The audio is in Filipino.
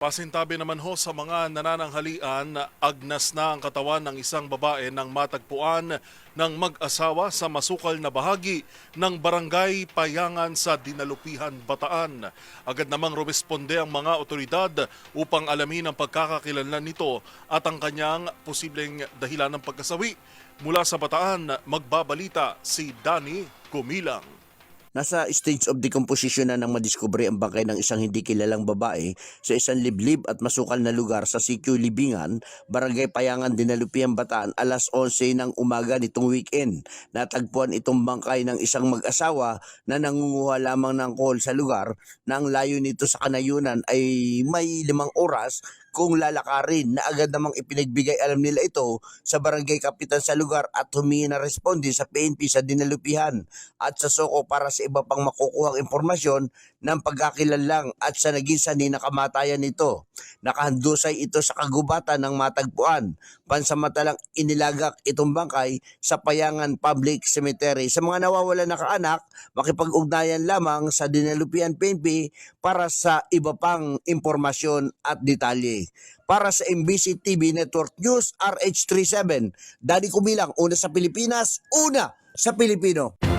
Pasintabi naman ho sa mga nanananghalian, agnas na ang katawan ng isang babae nang matagpuan ng mag-asawa sa masukal na bahagi ng barangay Payangan sa Dinalupihan, Bataan. Agad namang rumesponde ang mga otoridad upang alamin ang pagkakakilanlan nito at ang kanyang posibleng dahilan ng pagkasawi. Mula sa Bataan, magbabalita si Danny Gumilang. Nasa stage of decomposition na nang madiskubre ang bangkay ng isang hindi kilalang babae sa isang liblib at masukal na lugar sa CQ Libingan, Barangay Payangan, Dinalupihan, Bataan, alas 11 ng umaga nitong weekend. Natagpuan itong bangkay ng isang mag-asawa na nangunguha lamang ng alcohol sa lugar na ang layo nito sa kanayunan ay may 5 oras kung lalakarin, na agad namang ipinagbigay alam nila ito sa barangay kapitan sa lugar at humingi na responde sa PNP sa Dinalupihan at sa SOCO para sa iba pang makukuhang impormasyon ng pagkakilanlang at sa naging sanhi na kamatayan nito. Nakahandusay ito sa kagubatan ng matagpuan. Pansamantalang inilagak itong bangkay sa Payangan Public Cemetery. Sa mga nawawalan na kaanak, makipag-ugnayan lamang sa Dinalupihan PNP para sa iba pang impormasyon at detalye. Para sa MBC TV Network News RH37, Danny Gumilang, una sa Pilipinas, una sa Pilipino.